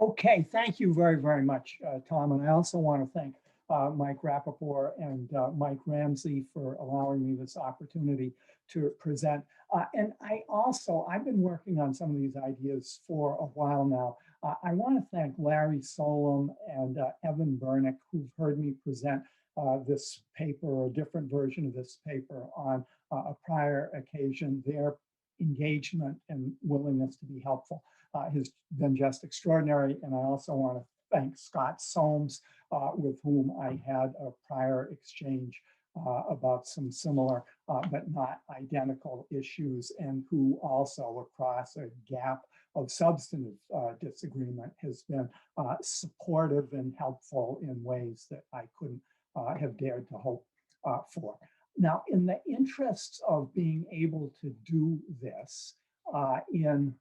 Okay, thank you very, very much, Tom. And I also want to thank Mike Rappaport and Mike Ramsey for allowing me this opportunity to present. And I've been working on some of these ideas for a while now. I want to thank Larry Solom and Evan Bernick, who've heard me present this paper, or a different version of this paper, on a prior occasion. Their engagement and willingness to be helpful has been just extraordinary. And I also want to thank Scott Soames, with whom I had a prior exchange about some similar but not identical issues, and who also, across a gap of substantive disagreement, has been supportive and helpful in ways that I couldn't have dared to hope for. Now, in the interests of being able to do this in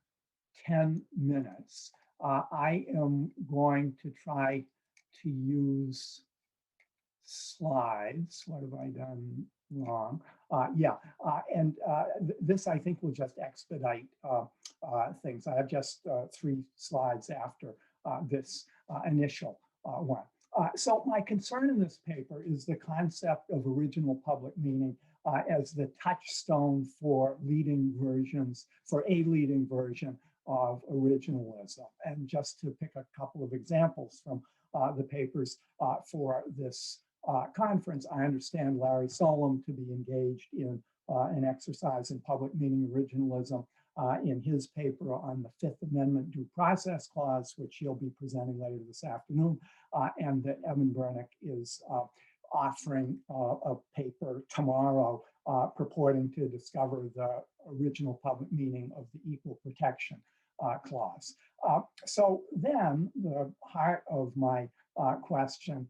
10 minutes, I am going to try to use slides. What have I done wrong? This, I think, will just expedite things. I have just 3 slides after this initial one. So my concern in this paper is the concept of original public meaning as the touchstone for leading versions, for a leading version of originalism. And just to pick a couple of examples from the papers for this conference, I understand Larry Solom to be engaged in an exercise in public meaning originalism in his paper on the Fifth Amendment Due Process Clause, which he'll be presenting later this afternoon, and that Evan Bernick is offering a paper tomorrow purporting to discover the original public meaning of the Equal Protection Clause. So then the heart of my question,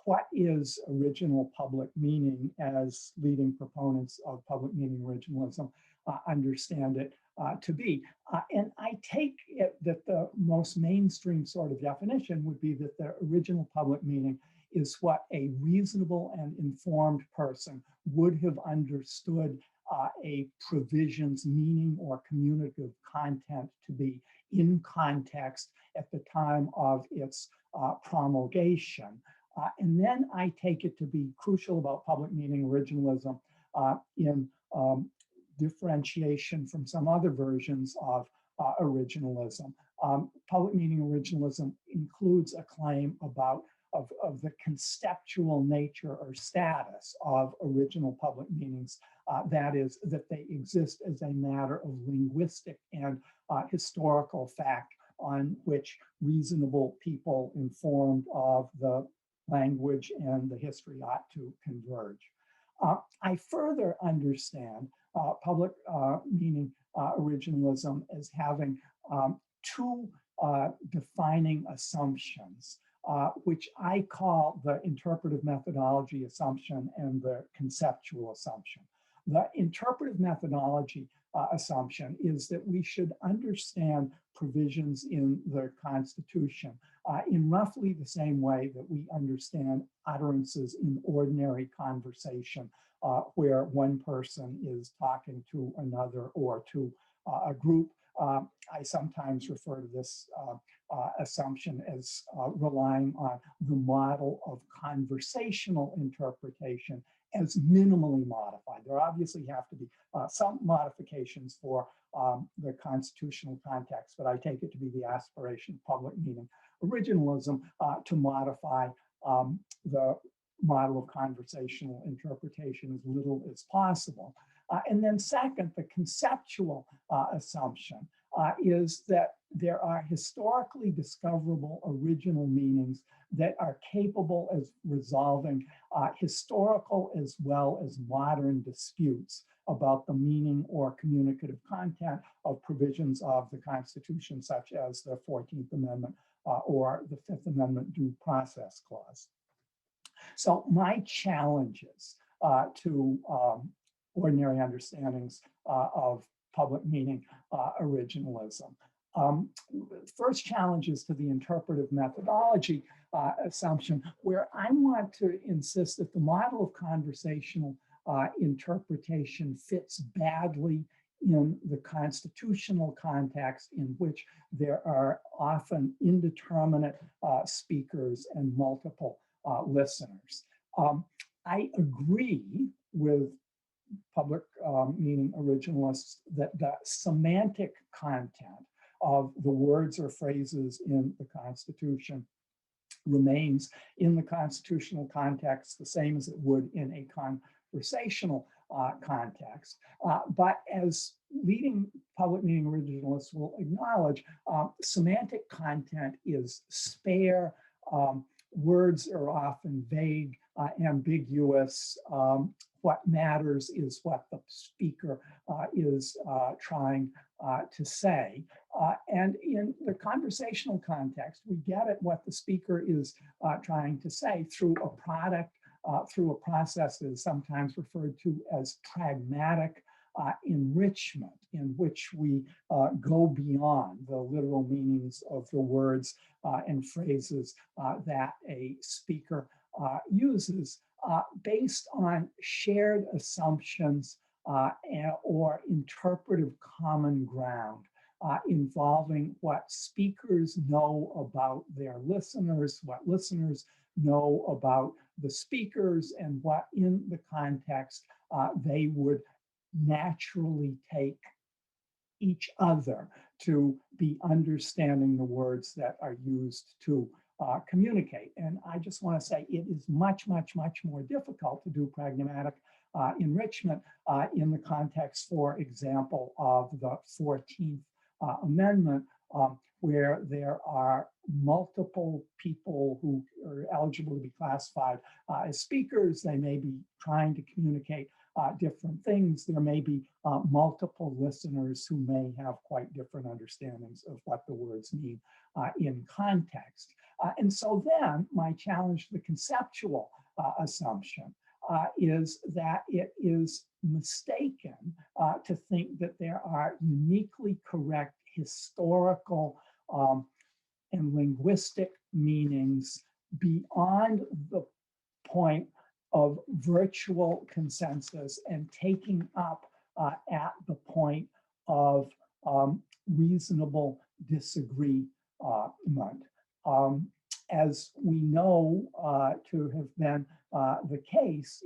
what is original public meaning, as leading proponents of public meaning originalism understand it to be? And I take it that the most mainstream sort of definition would be that the original public meaning is what a reasonable and informed person would have understood a provision's meaning or communicative content to be in context at the time of its promulgation. And then I take it to be crucial about public meaning originalism in differentiation from some other versions of originalism. Public meaning originalism includes a claim about of the conceptual nature or status of original public meanings. That is, that they exist as a matter of linguistic and historical fact on which reasonable people informed of the language and the history ought to converge. I further understand public meaning originalism as having 2 defining assumptions, which I call the interpretive methodology assumption and the conceptual assumption. The interpretive methodology assumption is that we should understand provisions in the Constitution in roughly the same way that we understand utterances in ordinary conversation, where one person is talking to another or to a group. I sometimes refer to this assumption as relying on the model of conversational interpretation as minimally modified. There obviously have to be some modifications for the constitutional context, but I take it to be the aspiration of public meaning originalism to modify the model of conversational interpretation as little as possible. And then second, the conceptual assumption is that there are historically discoverable original meanings that are capable of resolving historical as well as modern disputes about the meaning or communicative content of provisions of the Constitution, such as the 14th Amendment or the Fifth Amendment Due Process Clause. So my challenges to ordinary understandings of public meaning originalism. First challenge is to the interpretive methodology assumption, where I want to insist that the model of conversational interpretation fits badly in the constitutional context, in which there are often indeterminate speakers and multiple listeners. I agree with public meaning originalists that the semantic content of the words or phrases in the Constitution remains in the constitutional context the same as it would in a conversational context. But as leading public meaning originalists will acknowledge, semantic content is spare. Words are often vague, ambiguous. What matters is what the speaker is trying to say. And in the conversational context, we get at what the speaker is trying to say through a product, through a process that is sometimes referred to as pragmatic enrichment, in which we go beyond the literal meanings of the words and phrases that a speaker uses based on shared assumptions or interpretive common ground involving what speakers know about their listeners, what listeners know about the speakers, and what in the context they would naturally take each other to be understanding the words that are used to communicate. And I just want to say it is much, much, much more difficult to do pragmatic enrichment in the context, for example, of the 14th Amendment, where there are multiple people who are eligible to be classified as speakers. They may be trying to communicate different things. There may be multiple listeners who may have quite different understandings of what the words mean in context. And so then my challenge to the conceptual assumption is that it is mistaken to think that there are uniquely correct historical and linguistic meanings beyond the point of virtual consensus and taking up at the point of reasonable disagreement. As we know to have been the case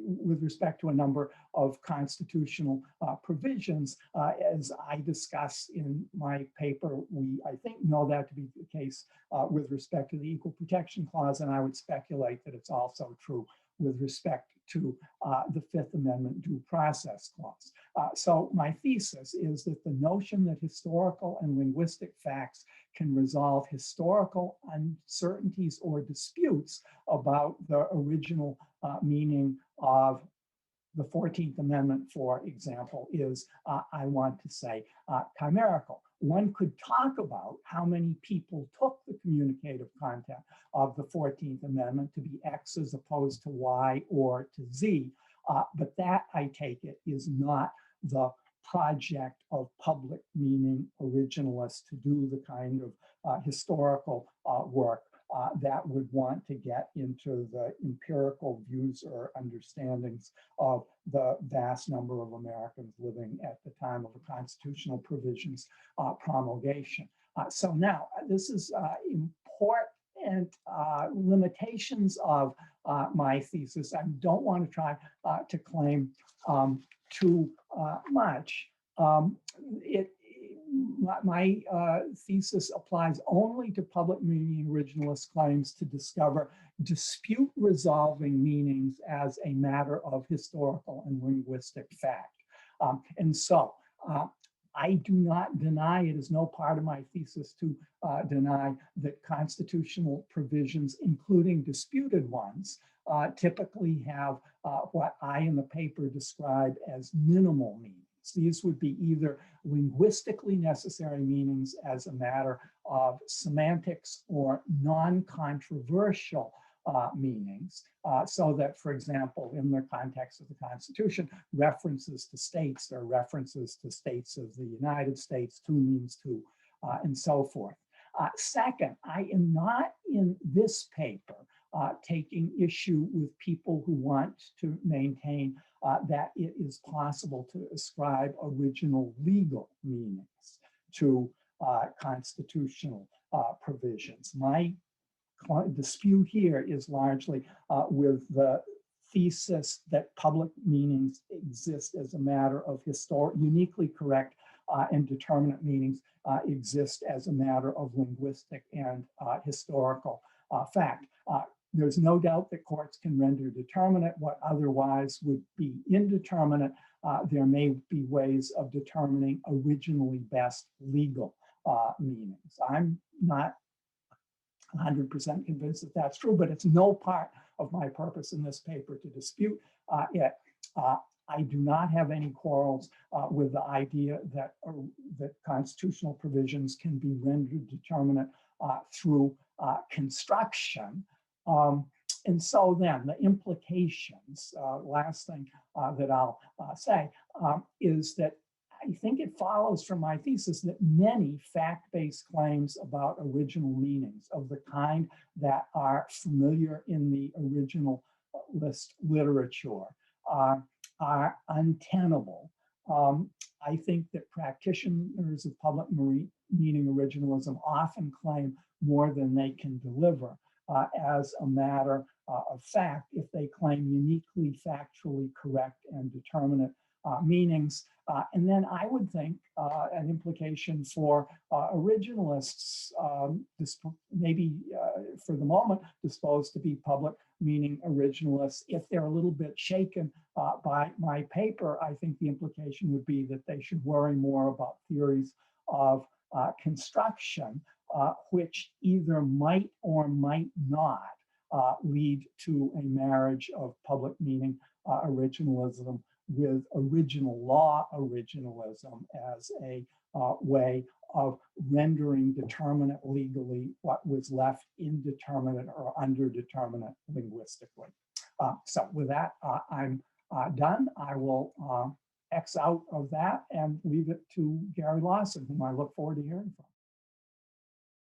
with respect to a number of constitutional provisions, as I discuss in my paper, we, I think, know that to be the case with respect to the Equal Protection Clause, and I would speculate that it's also true with respect to the Fifth Amendment Due Process Clause. So my thesis is that the notion that historical and linguistic facts can resolve historical uncertainties or disputes about the original meaning of the 14th Amendment, for example, is, I want to say, chimerical. One could talk about how many people took the communicative content of the 14th Amendment to be X as opposed to Y or to Z, but that, I take it, is not the project of public meaning originalists to do the kind of historical work that would want to get into the empirical views or understandings of the vast number of Americans living at the time of the constitutional provisions promulgation. So now this is important limitations of my thesis. I don't want to try to claim too much. My thesis applies only to public meaning originalist claims to discover dispute resolving meanings as a matter of historical and linguistic fact. And so I do not deny, it is no part of my thesis to deny that constitutional provisions, including disputed ones, typically have what I in the paper describe as minimal meanings. These would be either linguistically necessary meanings as a matter of semantics or non-controversial meanings, so that, for example, in the context of the Constitution, references to states are references to states of the United States, to means to, and so forth. Second, I am not in this paper taking issue with people who want to maintain that it is possible to ascribe original legal meanings to constitutional provisions. My dispute here is largely with the thesis that public meanings exist as a matter of uniquely correct and determinate meanings exist as a matter of linguistic and historical fact. There's no doubt that courts can render determinate what otherwise would be indeterminate. There may be ways of determining originally best legal meanings. I'm not 100% convinced that that's true, but it's no part of my purpose in this paper to dispute it. I do not have any quarrels with the idea that constitutional provisions can be rendered determinate through construction. And so then the implications, last thing that I'll say, is that I think it follows from my thesis that many fact-based claims about original meanings of the kind that are familiar in the originalist literature are untenable. I think that practitioners of public meaning originalism often claim more than they can deliver as a matter of fact if they claim uniquely factually correct and determinate meanings. And then I would think an implication for originalists, maybe for the moment disposed to be public meaning originalists, if they're a little bit shaken by my paper, I think the implication would be that they should worry more about theories of construction, which either might or might not lead to a marriage of public meaning originalism with original law originalism as a way of rendering determinate legally what was left indeterminate or underdeterminate linguistically. So with that, I'm done. I will X out of that and leave it to Gary Lawson, whom I look forward to hearing from.